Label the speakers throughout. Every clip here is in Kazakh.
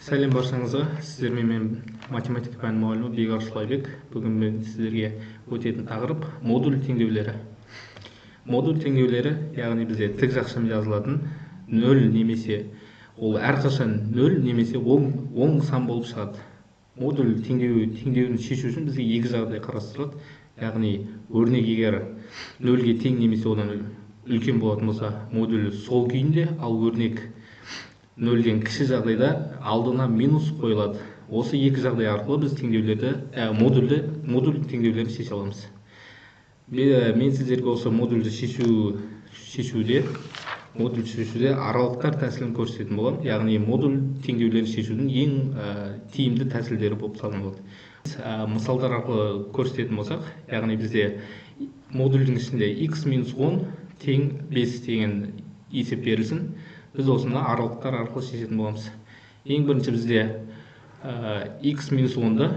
Speaker 1: Сәлем баршаңызға. Сіздермен мен математика пәні мұғалімі Бекар Шұлайбек. Бүгін мен сіздерге өтетін тақырып модуль теңдеулері. Модуль теңдеулері, яғни бізде тік жақшамен жазылатын 0 немесе ол әрқашан 0 немесе оң сан болып шығады. Модуль теңдеуін шешу үшін бізге екі жағдай қарастырылады. Яғни өрнек егер 0-ге тең немесе одан үлкен болатын болса, модуль сол күйінде, ал өрнек 0-ден кіші жағдайда алдына минус қойылады. Осы екі жағдай арқылы біз модуль теңдеулерін шеше аламыз. Мен сіздерге осы модульді шешуде аралықтар тәсілін көрсететін боламын. Яғни модуль теңдеулерін шешудің ең тиімді тәсілдері болып саналады. Мысалдар арқылы көрсететін болсақ, яғни бізде модульдің ішінде x-10 тең 5 деген есеп берілсін. Біз осыны аралықтар арқылы шешетін боламыз. Ең бірінші бізде x-10-ды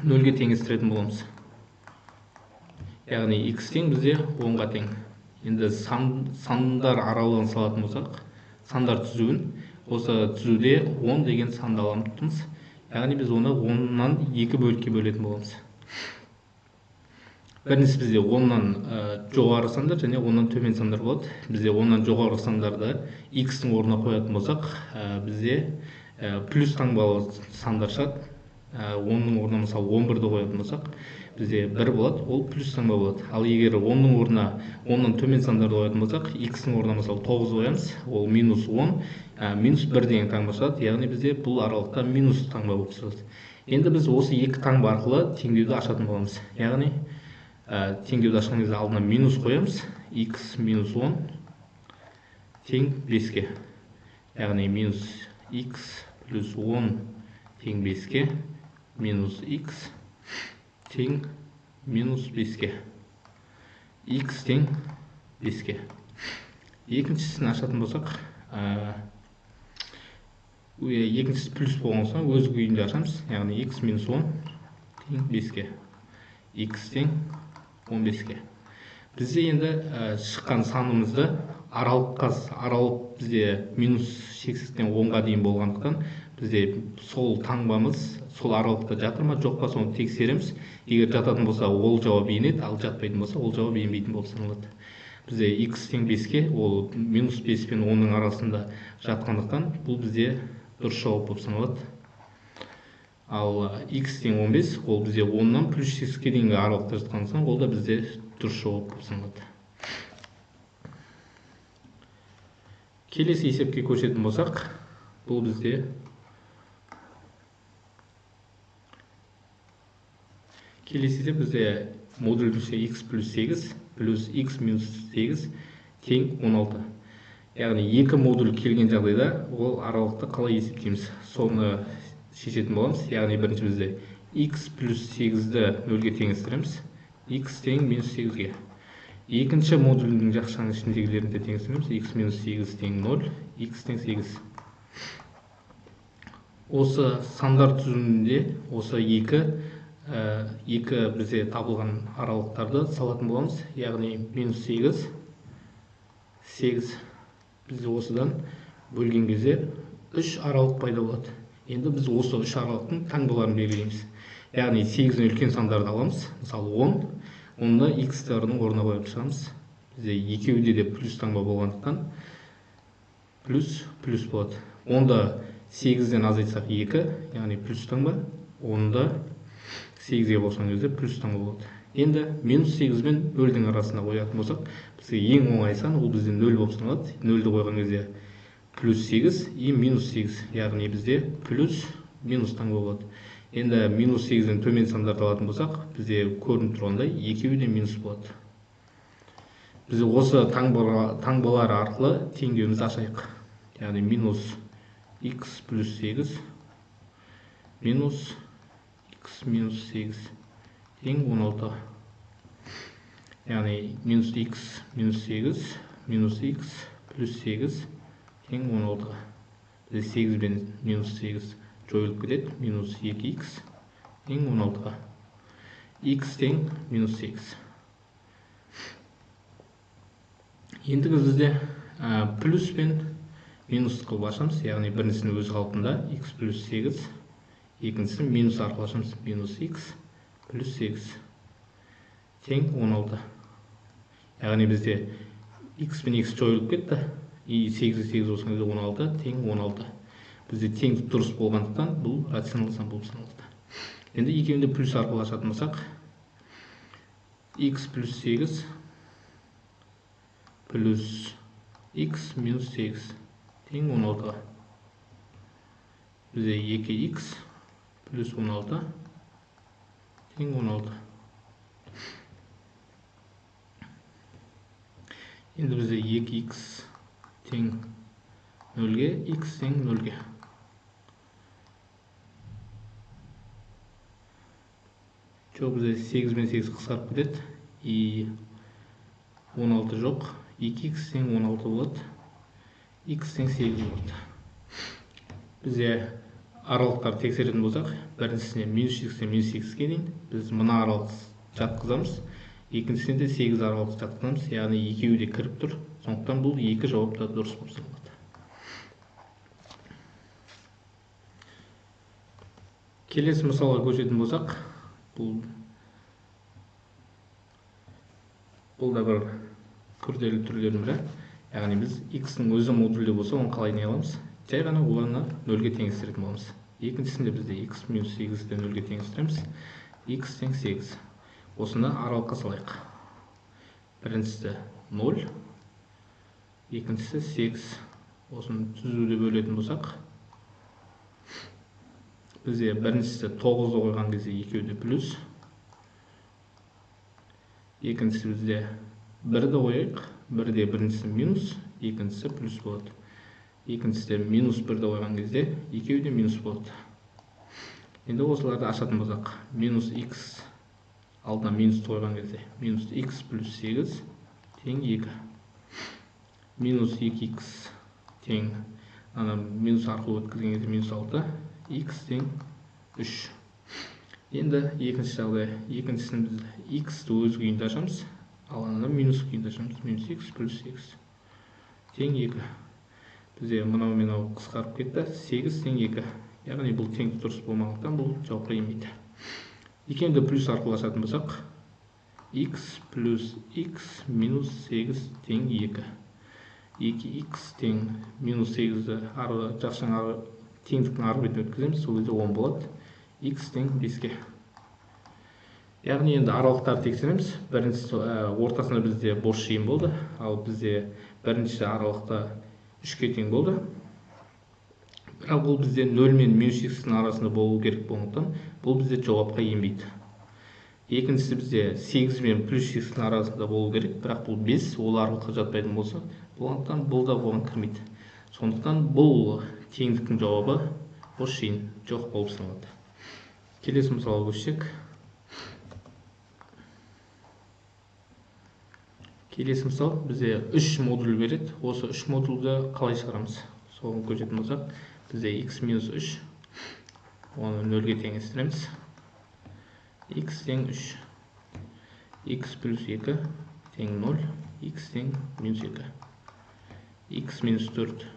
Speaker 1: 0-ге теңестіретін боламыз. Яғни x тең бізде 10-ға тең. Енді сандар аралығын салатын болсақ, сандар түзуін, осы түзуде 10 деген санды аламыз тұтымыз. Яғни біз оны 10-нан 2 бөлікке бөлетін боламыз. Бірінші бізде 10-нан жоғары сандар және 10-нан төмен сандар болады. Бізде 10-нан жоғары сандарды x-тің орнына қоятын болсақ, бізде плюс таңбалы сандар шығады. 10-ның орнына мысалы 11-ді қоятын болсақ, бізде 1 болады, ол плюс таңба болады. Ал егер 10-ның орнына 10-нан төмен сандарды қоятын болсақ, x-тің орнына мысалы 9 қоямыз, ол минус 10, минус 1 деген таңба шығады. Яғни бізде бұл аралықта минус таңба болып шығады. Енді біз осы екі таңба арқылы теңдеуді ашатын боламыз. Яғни теңдеуді ашқан кезде алдына минус қоямыз, x минус 10 тең 5-ке. Яғни минус x плюс 10 тең 5-ке, минус x тең минус 5-ке. x тең 5-ке. Екіншісін ашатын болсақ, екіншісі плюс болған соң өз күйінде ашамыз. Яғни x минус 10 тең 5-ке. x тең 15-ке. Бізде енді шыққан санымызды аралық бізде минус шексіздіктен 10-ға дейін болғандықтан, бізде сол таңбамыз сол аралықта жатыр ма, жоқ па, соны тексереміз. Егер жататын болса, ол жауап енеді, ал жатпайтын болса, ол жауап енбейтін болып саналады. Бізде x тең 5-ке, ол минус 5 пен 10-ның арасында жатқандықтан, бұл бізде дұрыс жауап болып саналады. Ал x тең 15, ол бізде 10-нан плюс 8-ке дейінгі аралықта жатқандықтан, ол да бізде дұрыс жауап болып саналады. Келесі есепке көшетін болсақ, бұл бізде модульдіңше x плюс 8 плюс x минус 8 тең 16. Яғни екі модуль келген жағдайда ол аралықты қалай есептейміз? Соны шешетін боламыз. Яғни бірінші бізде x плюс 8-ді 0-ге теңестіреміз. x тең минус 8-ге. Екінші модульдің жақшаның ішіндегілерін де теңестіреміз. x минус 8 тең 0, x тең 8. Осы сандар түзуінде осы екі бізде табылған аралықтарды салатын боламыз. Яғни минус 8, 8. Бізде осыдан бөлген кезде 3 аралық пайда болады. Енді біз осы 3 аралықтың таңбаларын белгілейміз. Яғни 8-дің үлкен сандарды аламыз. Мысалы 10, онда x-тарының орнына қойып шығамыз. Бізде екеуінде де плюс таңба болғандықтан плюс болады. Онда 8-ден азайтсақ 2, яғни плюс таңба. Онда 8-ге қосқан кезде плюс таңба болады. Енді минус 8 мен 0-дің арасында қоятын болсақ, бізге ең оңай сан ол бізде 0 болып саналады. 0-ді қойған кезде плюс 8 и минус 8, яғни бізде плюс минус таңба болады. Енді минус 8-ден төмен сандарды алатын болсақ, бізде көрініп тұрғандай екеуі де минус болады. Біз осы таңбалар арқылы теңдеуімізді ашайық. Яғни минус x плюс 8 минус x минус 8 тең 16. Яғни минус x минус 8 минус x плюс 8 тең 16. Бізде 8 бен минус 8 жойылып кетеді. Минус 2x тең 16. x тең минус 8. Ендігі бізде плюс пен минус қылып ашамыз, яғни біріншісінің өз қалпында x плюс 8, екіншісін минус арқылы ашамыз, минус x плюс 8 тең 16. Яғни бізде x пен x жойылып кетті, и 8 болсын кезде 16 тең 16. Бізде тең дұрыс болғандықтан бұл рационалды сан болып саналады. Енді екеуінде плюс арқылы ашатын болсақ, x плюс 8 плюс x минус 8 тең 16. Бізде 2x плюс 16 тең 16. Енді бізде 2x тең 0-ге, x тең 0-ге. Жоқ, бізде 8 мен 8 қысқарып кетеді, и 16 жоқ, 2x тең 16 болады, x тең 8 болады. Бізде аралықтарды тексеретін болсақ, біріншісіне минус 8-тен минус 8-ге дейін біз мына аралық жатқызамыз, екіншісіне де 8 аралық жатқызамыз, яғни екеуі де кіріп тұр, сондықтан бұл екі жауап та дұрыс болып саналады. Келесі мысалға көшетін болсақ, бұл да бір күрделі түрлердің бірі. Яғни біз x-ның өзі модульде болса, оны қалай не аламыз? Жай ғана оларны 0-ге теңестіретін боламыз. Екіншісінде бізде x минус 8-ді 0-ге теңестіреміз, x тең 8. Осында аралыққа салайық. Біріншісі 0, екіншісі 8. Осыны түзуді бөлетін болсақ, бізде біріншісі 9-ды қойған кезде екеуде плюс, екіншісі бізде 1-ді қойайық, 1-де біріншісі минус, екіншісі плюс болады. Екіншісі минус 1-ді қойған кезде екеуде минус болады. Енді осыларды ашатын болсақ, минус x алдына минус қойған кезде минус x плюс 8 тең 2. Минус 2x тең, минус арқылы өткізген кезде минус 6, x тең 3. Енді екінші жағдай, екіншісін біз x-ті өз күйінде ашамыз, ал минус күйінде ашамыз, минус x плюс 8 тең 2. Бізде мынау мен қысқарып кетті, 8 тең 2. Яғни бұл тең дұрыс болмағандықтан бұл жауапқа енбейді. Екеуінде плюс арқылы ашатын болсақ, x плюс x минус 8 тең 2. 2x тең минус 8-ді теңдіктің арғы бетіне өткіземіз, сол кезде 10 болады, x тең 5-ге. Яғни енді аралықтарды тексереміз. Біріншісі ортасында бізде бос жиын болды, ал бізде бірінші аралықта 3-ке тең болды. Бірақ бұл бізде 0 мен минус x-дің арасында болу керек болғандықтан, бұл бізде жауапқа енбейді. Екіншісі бізде 8 мен плюс x-дің арасында болу керек, бірақ бұл 5, ол аралыққа жатпайтын болса, болғандықтан бұл да оған кірмейді. Сондықтан бұл теңдіктің жауабы бос жиын жоқ болып саналады. Келесі мысалға көшсек. Келесі мысал бізде 3 модуль береді. Осы 3 модульді қалай шығарамыз? Соған көшетін болсақ, бізде x минус 3, оны 0-ге теңестіреміз. X тең 3. X плюс 2 тең 0, x тең минус 2. X минус 4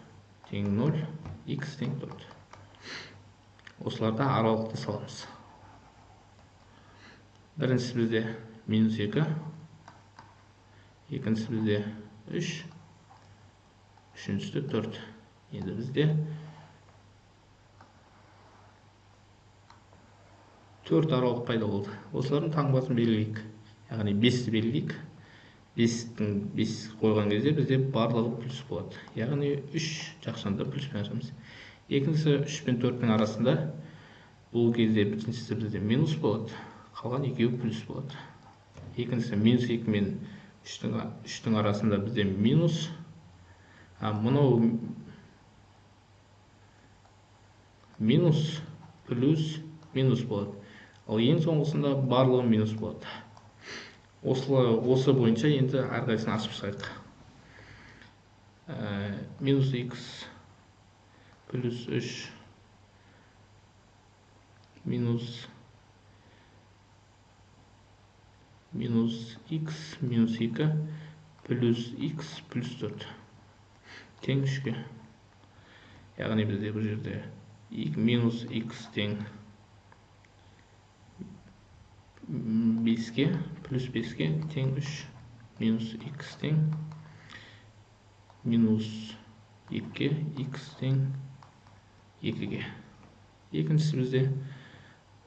Speaker 1: тең 0, x тең 4. Осыларда аралықты саламыз. Біріншісі бізде минус 2, екіншісі бізде 3, үшіншісі 4. Енді бізде 4 аралық пайда болды. Осылардың таңбасын белгілейік. Яғни 5-ті белгілейік. 5 қойған кезде бізде барлығы плюс болады. Яғни 3 жақшанда плюспен ашамыз. Екіншісі 3 пен 4-дің арасында бұл кезде біріншісі бізде минус болады, қалған екеуі плюс болады. Екіншісі минус 2 мен 3-дің арасында бізде минус, мынау минус плюс минус болады. Ал ең соңғысында барлығы минус болады. Осы бойынша енді әрқайсысын ашып шығайық. Минус x плюс 3 минус x минус 2 плюс x плюс 4 тең 3-ге. яғни бізде бұл жерде минус x тең 5-ке плюс 5-ке тең 3 минус x тең минус 2-ке x тең 2-ге. Екіншісі бізде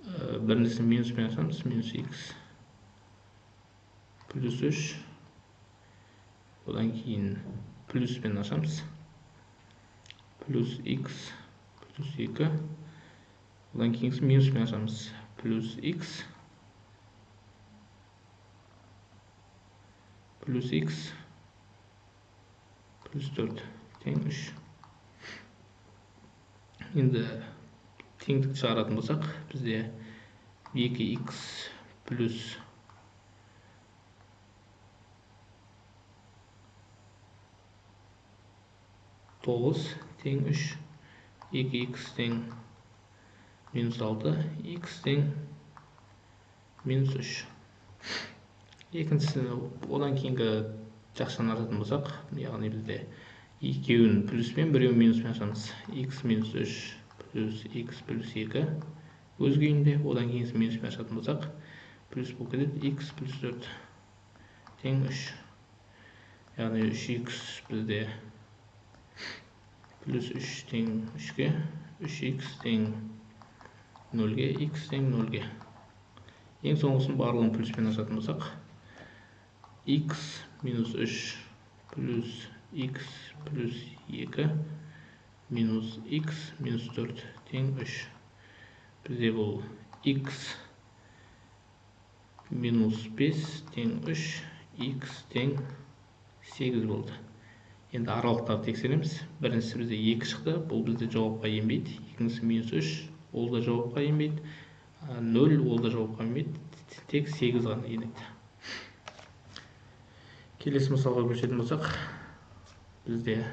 Speaker 1: біріншісін минуспен ашамыз, минус x плюс 3, одан кейін плюспен ашамыз, плюс x плюс 2, одан кейін минуспен ашамыз, плюс x плюс x плюс 4 тең 3. Енді теңдік шығаратын болсақ, бізде 2x плюс 9 тең 3, 2x тең минус 6, x тең минус 3. Екіншісі, одан кейінгі жақшаны ашатын болсақ, яғни бізде екеуін плюспен, біреуін минуспен ашамыз. X минус 3 плюс x плюс 2 өз күйінде, одан кейін минуспен ашатын болсақ, плюс болып кетеді, x плюс 4 тең 3. Яғни 3x бізде плюс 3 тең 3-ге, 3x тең 0-ге, x тең 0-ге. Ең соңғысын барлығын плюспен ашатын болсақ, x минус 3 плюс x плюс 2 минус x минус 4 тең 3. Бізде бұл x минус 5 тең 3, x тең 8 болды. Енді аралықтарды тексереміз. Біріншісі бізде 2 шықты, бұл бізде жауапқа енбейді. Екіншісі минус 3, ол да жауапқа енбейді. 0, ол да жауапқа енбейді. Тек 8 ғана енеді. Келесі мысалға көшетін болсақ, бізде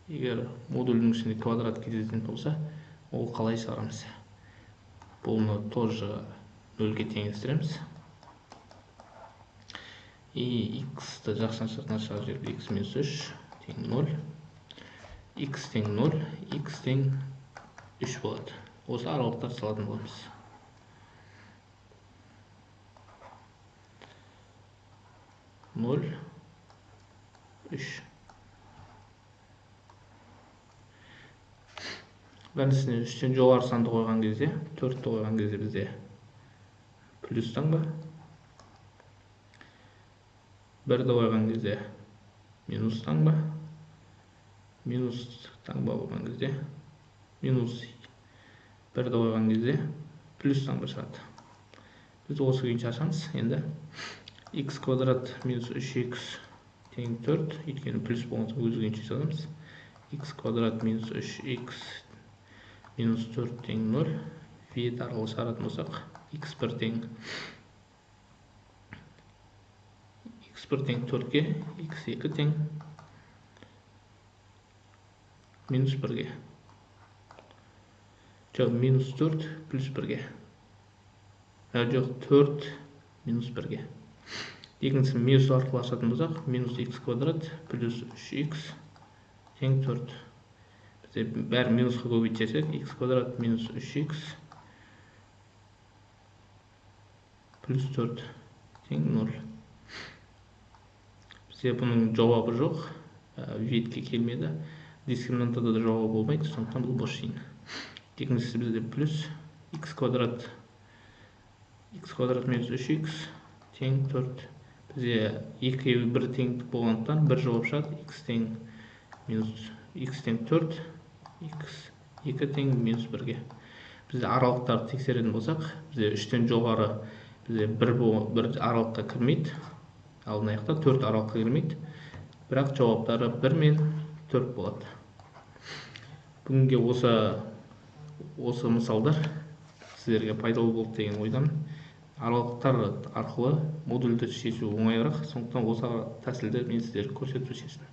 Speaker 1: егер модульдің ішінде квадрат кездесетін болса, ол қалай шығарамыз? Бұны тоже 0-ге теңестіреміз. И x-ті жақшан шартына шығарып жіберіп, x минус 3 тең 0, x тең 0, x тең 3 болады. Осы аралықтар салатын боламыз. Ноль, 3. Біріншісіне 3-тен жоғары санды қойған кезде, 4-ті қойған кезде бізде плюс таңба. 1-ді қойған кезде минус таңба. Минус таңба қойған кезде минус 1-ді қойған кезде плюс таңба шығады. Біз осы күйінше ашамыз. Енді x квадрат минус 3x тең 4, өйткені плюс болғанса өз күйінше жазамыз. X квадрат минус 3x минус 4 тең 0, вет арқылы шығаратын болсақ, x1 тең 4-ге, x2 тең минус 1-ге. Жоқ, минус 4 плюс 1-ге. Жоқ, 4 минус 1-ге. Екіншісі минус арқылы ашатын болсақ, минус x квадрат плюс 3x тең 4. Бізде бәрі минусқа көбейтсек, x квадрат минус 3x плюс 4 тең 0. Бізде бұның жауабы жоқ, ветке келмеді. Дискриминантада да жауабы болмайды, сондықтан бұл бос жиын. Екіншісі бізде плюс x квадрат минус 3x тең 4. Бізде 2-1 теңдік болғандықтан бір жауап шығады, x тең минус x тең 4, x 2 тең минус 1-ге. Бізде аралықтарды тексеретін болсақ, бізде 3-тен жоғары бізде бір аралыққа кірмейді, ал мына жақта 4 аралыққа кірмейді. Бірақ жауаптары 1 мен 4 болады. Бүгінге осы мысалдар сіздерге пайдалы болды деген ойдамын. Аралықтар арқылы модульді шешу оңайырақ, сондықтан осы тәсілді мен сіздерге көрсетіп шештім.